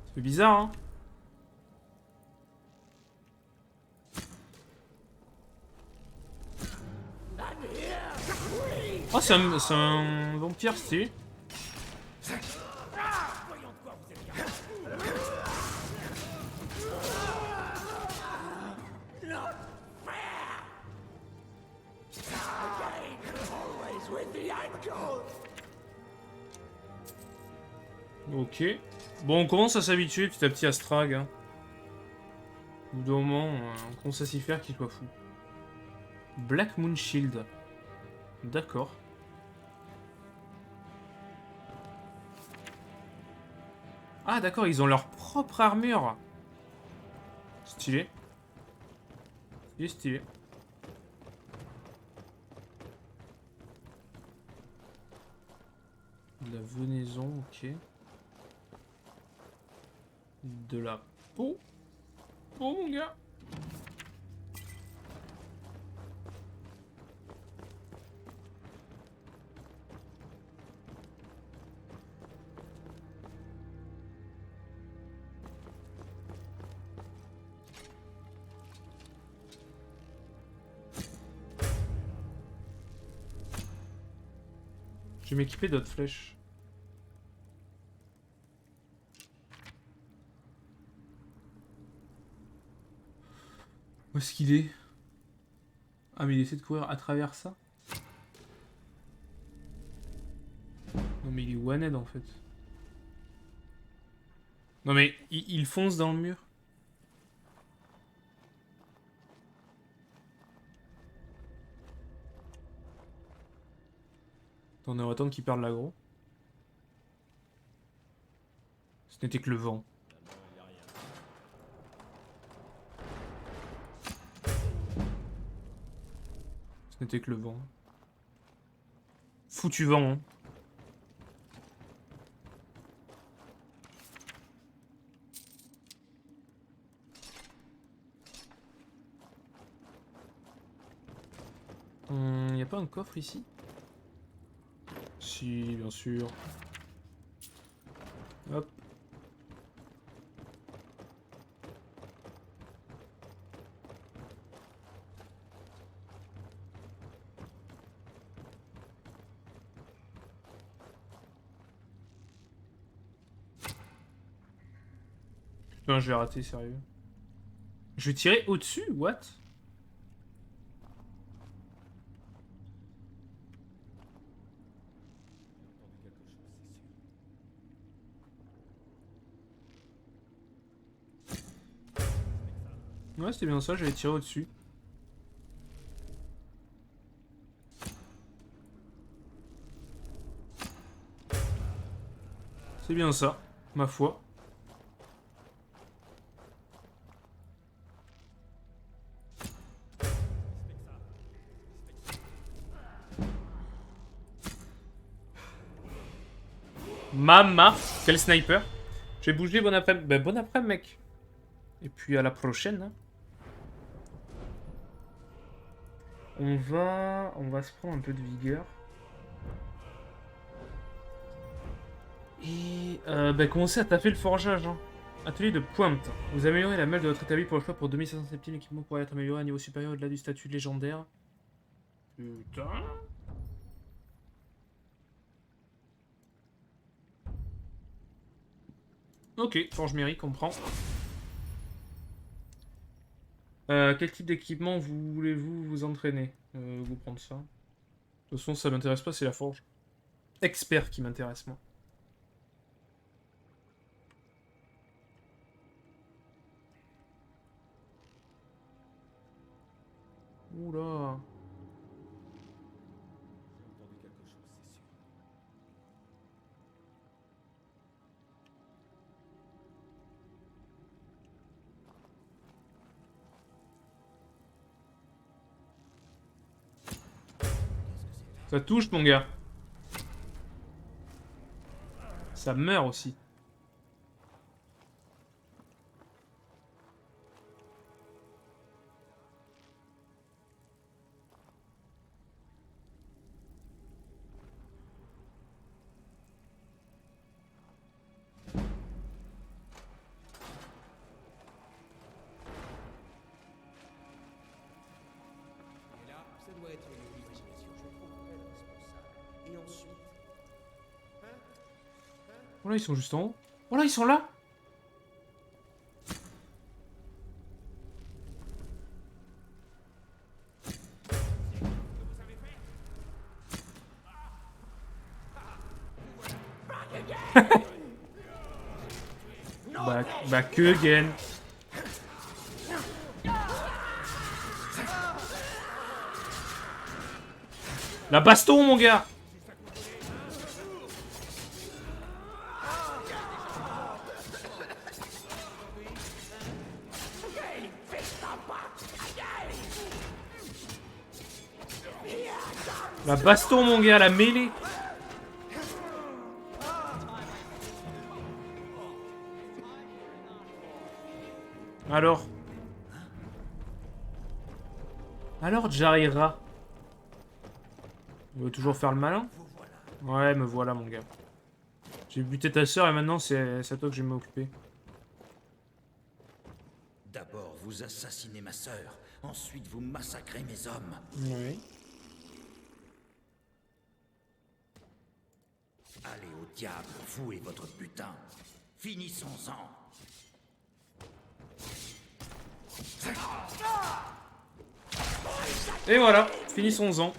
Ça fait bizarre, hein? Oh, c'est un vampire, stylé. Voyons de quoi vous êtes Ok. Bon, on commence à s'habituer petit à petit à Strag. Hein. Au bout d'un moment, on commence à s'y faire qu'il soit fou. Black Moon Shield. D'accord. Ah d'accord, ils ont leur propre armure. Stylé. Stylé, stylé. De la venaison, ok. De la peau. Oh mon gars. Je vais m'équiper d'autres flèches. Où est-ce qu'il est? Ah mais il essaie de courir à travers ça? Non mais il est one-head en fait. Non mais il fonce dans le mur. Attends, on va attendre qu'il perde l'aggro. Ce n'était que le vent. Ce n'était que le vent. Foutu vent, hein. Y a pas un coffre ici? Si, bien sûr. Hop. Putain, je vais rater, sérieux. Je vais tirer au-dessus? What? Ouais, c'était bien ça, j'avais tiré au-dessus. C'est bien ça, ma foi. Mama, quel sniper. J'ai bougé, bon après-midi. Ben, bon après-midi, mec. Et puis à la prochaine. Hein. On va se prendre un peu de vigueur. Et commencez à taffer le forgeage. Hein. Atelier de pointe. Vous améliorez la malle de votre établi pour le choix pour 2500 septimes. L'équipement pourrait être amélioré à un niveau supérieur au-delà du statut légendaire. Putain. Ok, forge mairie, comprend. Quel type d'équipement voulez-vous vous entraîner? Vous prendre ça. De toute façon, ça m'intéresse pas, c'est la forge. Expert qui m'intéresse, moi. Oula. J'ai entendu quelque chose, c'est sûr. Ça touche, mon gars. Ça meurt aussi. Et là, ça doit être une imagination. Je trouverai le responsable. Et ensuite... Oh là, ils sont juste en haut. Oh là, ils sont là. Bah que gain. La baston, mon gars. La baston, mon gars, la mêlée. Alors, Jarira. On veut toujours faire le malin? Ouais, me voilà, mon gars. J'ai buté ta sœur et maintenant c'est à toi que je vais m'occuper. D'abord, vous assassinez ma sœur. Ensuite, vous massacrez mes hommes. Oui. Allez au diable, vous et votre butin. Finissons-en. Et voilà, finissons-en.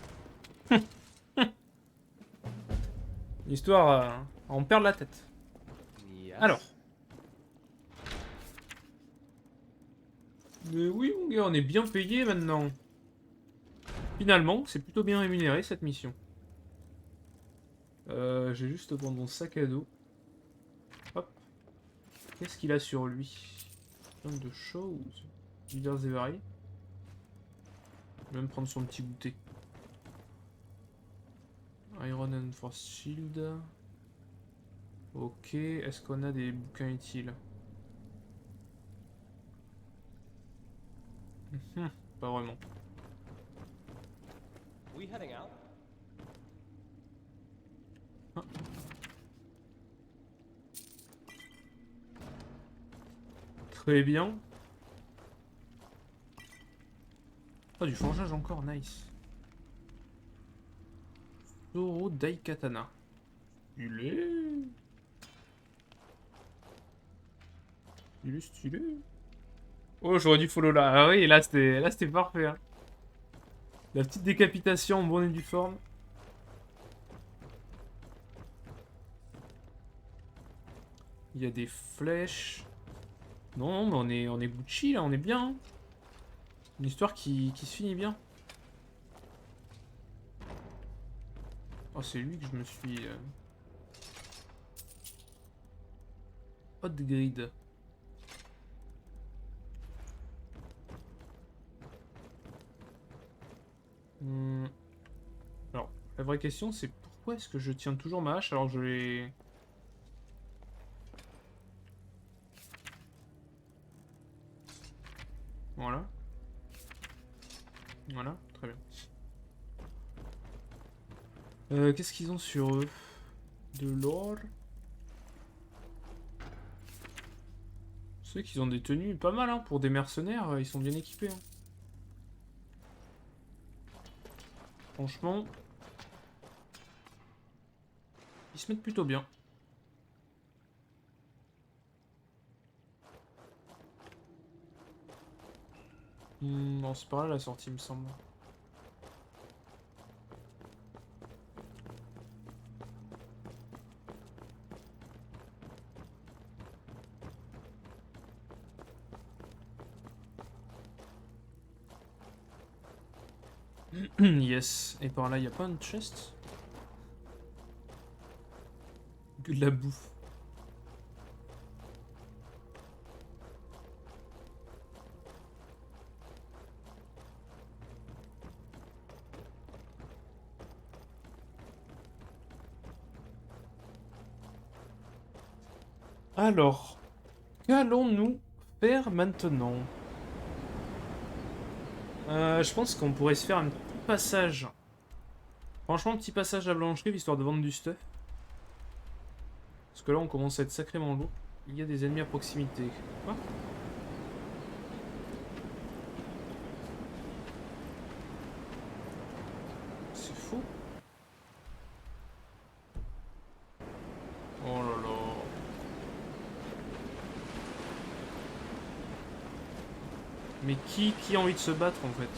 Histoire à en perdre la tête. Alors. Mais oui, mon gars, on est bien payé maintenant. Finalement, c'est plutôt bien rémunéré cette mission. J'ai juste prendre mon sac à dos. Hop. Qu'est-ce qu'il a sur lui? Plein de choses. Diverses et variées. Je vais même prendre son petit goûter. Iron and Force Shield. Ok, est-ce qu'on a des bouquins utiles? Pas vraiment. Ah. Très bien. Oh, du forgeage encore, nice. Zoro Daikatana. Stylé. Stylé. Oh, j'aurais dû follow là. Ah oui, là c'était parfait. Hein. La petite décapitation en bonne et due forme. Il y a des flèches. Non, mais on est Gucci là, on est bien. Hein. Une histoire qui se finit bien. Oh, c'est lui que je me suis... Hot grid. Alors, la vraie question, c'est pourquoi est-ce que je tiens toujours ma hache alors que je l'ai... Voilà. Voilà, très bien. Qu'est-ce qu'ils ont sur eux? De l'or. C'est qu'ils ont des tenues pas mal, hein, pour des mercenaires, ils sont bien équipés. Hein. Franchement, ils se mettent plutôt bien. Non, c'est pas là la sortie, il me semble. Yes. Et par là, il n'y a pas une chest? Que de la bouffe. Alors, qu'allons-nous faire maintenant? Je pense qu'on pourrait se faire un petit passage. Franchement, un petit passage à la blancherie, histoire de vendre du stuff. Parce que là, on commence à être sacrément lourd. Il y a des ennemis à proximité. Quoi? C'est fou. Oh là là. Mais qui a envie de se battre en fait?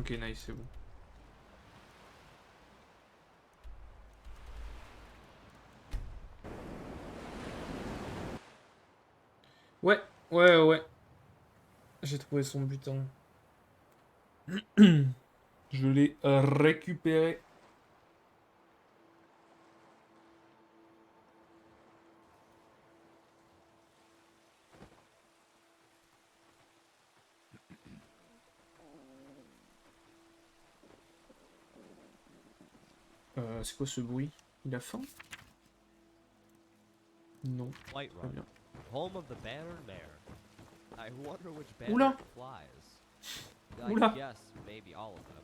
Ok, nice, c'est bon. Ouais, ouais. J'ai trouvé son butin. Je l'ai récupéré. C'est quoi ce bruit? Il a faim? Non. White Très Run, bien. home of the banner mare. I wonder which Oula. banner flies. I Oula. guess maybe all of them.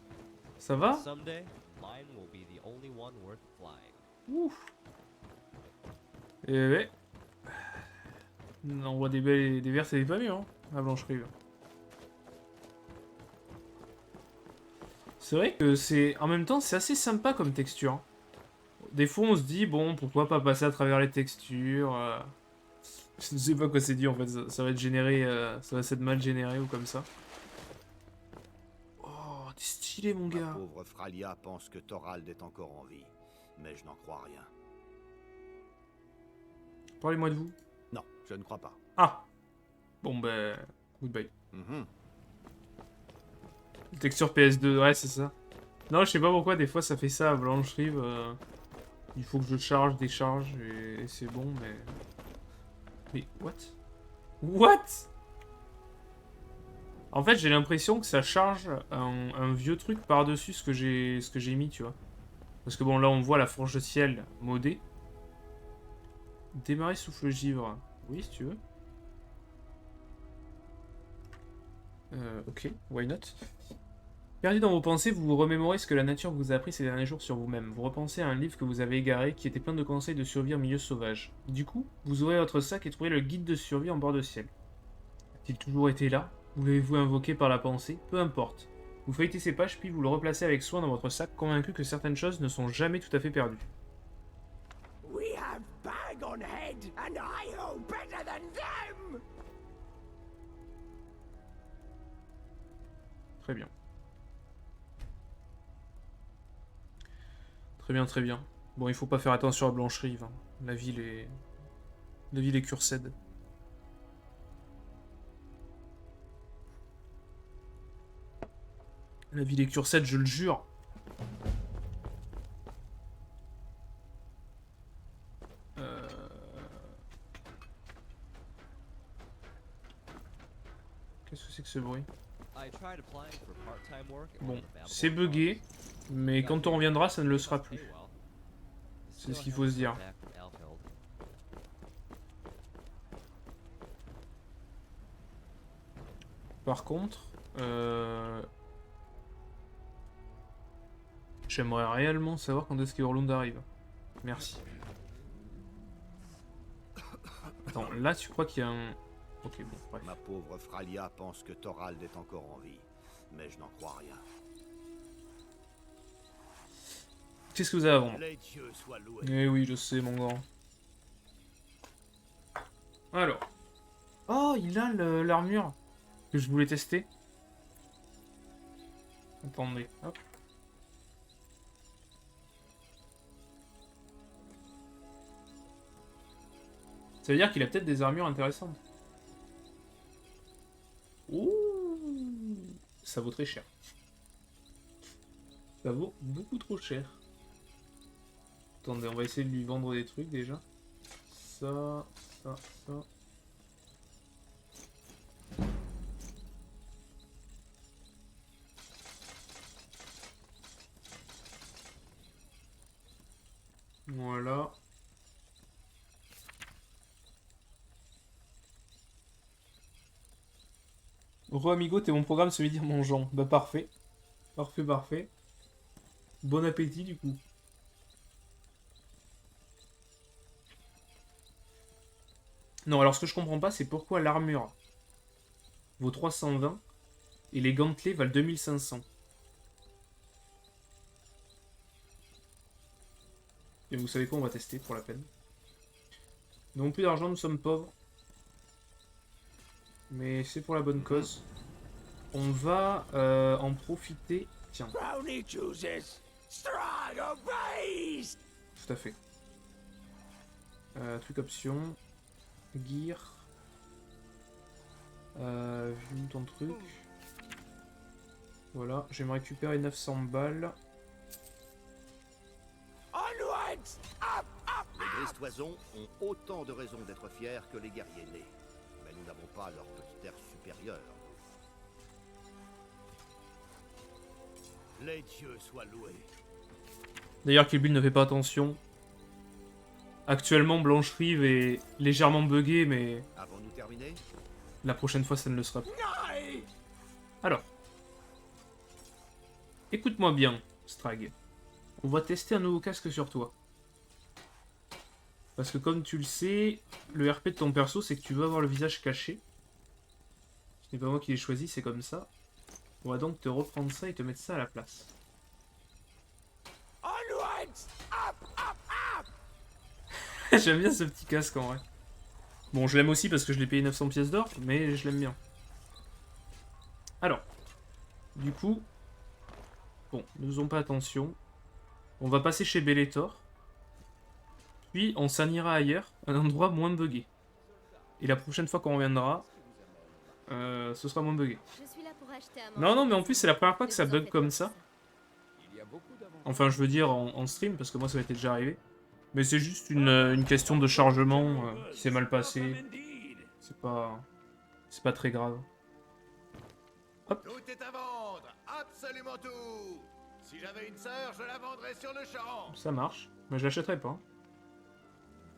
Ça va? Someday, mine will be the only one worth flying. Ouf. Eh ouais. On voit des belles, des vertes et des pas mûres, hein, à Blanche-Rive. C'est vrai que c'est... En même temps, c'est assez sympa comme texture. Hein. Des fois, on se dit, bon, pourquoi pas passer à travers les textures Je ne sais pas quoi c'est dit, en fait. Ça va être généré... ça va s'être mal généré ou comme ça. Oh, t'es stylé, mon Ma gars. pauvre Fralia pense que Thorald est encore en vie, mais je n'en crois rien. Parlez-moi de vous. Non, je ne crois pas. Ah. Bon, ben... Goodbye. Mhm. Texture PS2, ouais, c'est ça. Non, je sais pas pourquoi, des fois, ça fait ça à Blanche-Rive. Il faut que je charge, décharge, et c'est bon, mais... Mais, what? What? En fait, j'ai l'impression que ça charge un vieux truc par-dessus ce que j'ai mis, tu vois. Parce que bon, là, on voit la fourche de ciel modée. Démarrer souffle-givre. Oui, si tu veux. Ok, why not? Perdu dans vos pensées, vous vous remémorez ce que la nature vous a appris ces derniers jours sur vous-même. Vous repensez à un livre que vous avez égaré qui était plein de conseils de survie en milieu sauvage. Du coup, vous ouvrez votre sac et trouvez le guide de survie en bord de ciel. A-t-il toujours été là? Voulez-vous invoquer par la pensée? Peu importe. Vous feuilletez ces pages puis vous le replacez avec soin dans votre sac, convaincu que certaines choses ne sont jamais tout à fait perdues. We have bag on head, and I know better than them! Très bien. Très bien, très bien. Bon, il faut pas faire attention à Blanche-Rive. Hein. La ville est cursède. La ville est cursède, je le jure. Qu'est-ce que c'est que ce bruit? Bon, c'est bugué, mais quand on reviendra, ça ne le sera plus. C'est ce qu'il faut se dire. Par contre, j'aimerais réellement savoir quand est-ce qu'Eorlund arrive. Merci. Attends, là tu crois qu'il y a un... Ok, bon, bref. Ma pauvre Fralia pense que Thorald est encore en vie, mais je n'en crois rien. Qu'est-ce que vous avez à vendre? Les dieux soient loués. Eh oui, je sais, mon grand. Alors. Oh, il a l'armure que je voulais tester. Attendez, hop. Ça veut dire qu'il a peut-être des armures intéressantes. Ouh, ça vaut très cher. Ça vaut beaucoup trop cher. Attendez, on va essayer de lui vendre des trucs déjà. Ça. Voilà. Re amigo, t'es mon programme ce midi en mangeant. Bah parfait. Parfait. Bon appétit du coup. Non, alors ce que je comprends pas, c'est pourquoi l'armure vaut 320 et les gantelets valent 2500. Et vous savez quoi, on va tester pour la peine. Nous n'avons plus d'argent, nous sommes pauvres. Mais c'est pour la bonne cause. on va en profiter. Tiens, Brownie chooses. Strong obeys. tout à fait. Truc option. Gear. Vue ton truc. Voilà, je vais me récupérer 900 balles. Onwards. Up, up, Les Gristoisons ont autant de raisons d'être fiers que les guerriers nés. Mais nous n'avons pas leur petit air supérieur. Les dieux soient loués. D'ailleurs, Kill Bill ne fait pas attention. Actuellement, Blanche-Rive est légèrement buggée, mais Avons-nous terminé? la prochaine fois, ça ne le sera pas. Aye. Alors, écoute-moi bien, Strag. On va tester un nouveau casque sur toi. Parce que comme tu le sais, le RP de ton perso, c'est que tu veux avoir le visage caché. Ce n'est pas moi qui l'ai choisi, c'est comme ça. On va donc te reprendre ça et te mettre ça à la place. Onwards. Up, up, up. J'aime bien ce petit casque en vrai. Bon, je l'aime aussi parce que je l'ai payé 900 pièces d'or, mais je l'aime bien. Alors, du coup, bon, ne faisons pas attention. On va passer chez Bellator. Puis on s'en ira ailleurs, un endroit moins buggé. Et la prochaine fois qu'on reviendra, ce sera moins buggé. Je suis là pour acheter à Non, manger. non, mais en plus c'est la première fois que Ne ça vous en bug faites comme pas ça. pour Il y a beaucoup d'avantages. Enfin, je veux dire en stream, parce que moi ça m'était déjà arrivé. Mais c'est juste une question de chargement qui s'est mal passé. C'est pas très grave. Tout est à vendre, absolument tout. Si j'avais une sœur, je la vendrais sur le champ. Ça marche, mais je l'achèterai pas.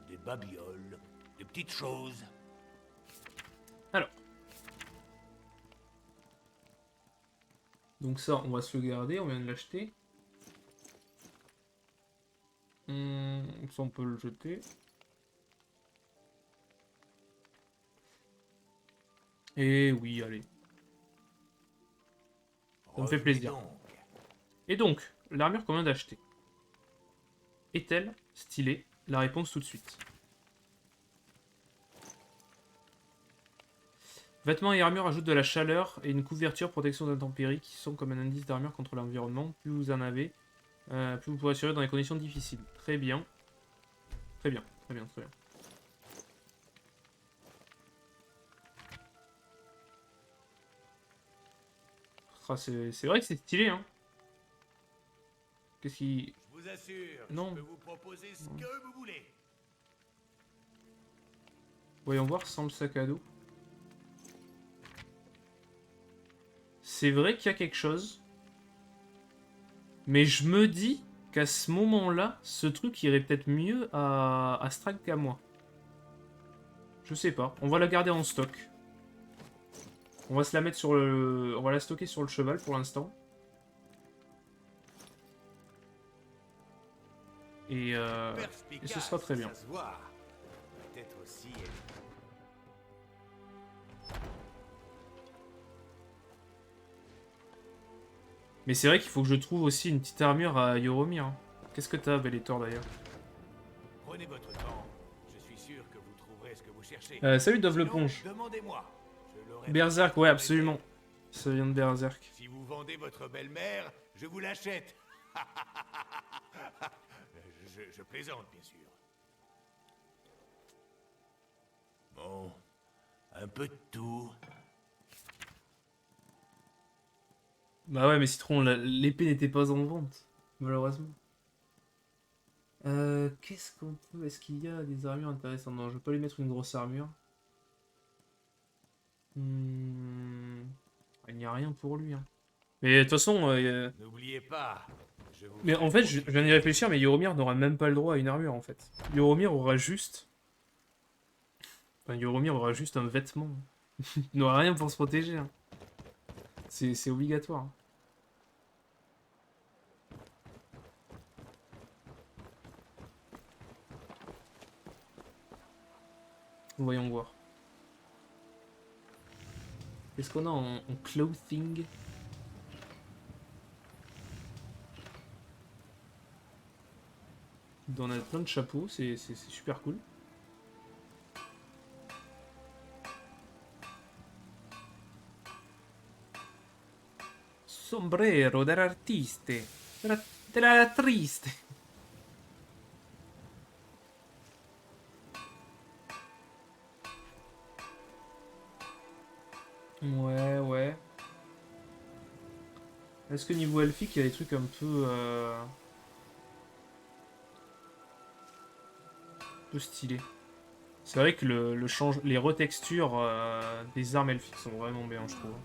Des babioles, des petites choses. Alors. Donc ça, on va se le garder, on vient de l'acheter. Ça, on peut le jeter. Et oui, allez. Ça me fait plaisir. Et donc, l'armure qu'on vient d'acheter. Est-elle stylée? La réponse tout de suite. Vêtements et armure ajoutent de la chaleur et une couverture protection d'intempéries qui sont comme un indice d'armure contre l'environnement. Plus vous en avez, plus vous pourrez assurer dans des conditions difficiles. Très bien. Très bien, très bien, très bien. Ah, c'est vrai que c'est stylé, hein. Qu'est-ce qui... Je vous assure, Non. je peux vous proposer ce que vous voulez. Voyons voir sans le sac à dos. C'est vrai qu'il y a quelque chose. Mais je me dis qu'à ce moment-là, ce truc irait peut-être mieux à Strag qu'à moi. Je sais pas. On va la garder en stock. On va se la mettre sur le... On va la stocker sur le cheval pour l'instant. Et ce sera très bien. Ça se voit. Peut-être aussi. Mais c'est vrai qu'il faut que je trouve aussi une petite armure à Yoromir. Hein. Qu'est-ce que t'as, Bellator, d'ailleurs? Prenez votre temps. Je suis sûr que vous trouverez ce que vous cherchez. Salut, Dove le Sinon, Ponge. demandez-moi. Je l'aurai Berserk, pas ouais, fait. absolument. Ça vient de Berserk. Si vous vendez votre belle-mère, je vous l'achète. je plaisante, bien sûr. Bon, un peu de tout. Bah ouais, mais Citron, l'épée n'était pas en vente, malheureusement. Qu'est-ce qu'on peut... Est-ce qu'il y a des armures intéressantes? Non, je vais pas lui mettre une grosse armure. Il n'y a rien pour lui. Hein. Mais de toute façon... N'oubliez pas. Je vous Mais en fait, je viens d'y réfléchir, mais Yoromir n'aura même pas le droit à une armure, en fait. Yoromir aura juste... Enfin, Yoromir aura juste un vêtement. Il n'aura rien pour se protéger. Hein. C'est obligatoire. Hein. Voyons voir. Qu'est-ce qu'on a en clothing? On a plein de chapeaux, c'est super cool. Sombrero dell'artiste. Della triste. Ouais, ouais. Est-ce que niveau elfique, il y a des trucs un peu stylés. C'est vrai que les retextures des armes elfiques sont vraiment bien, je trouve.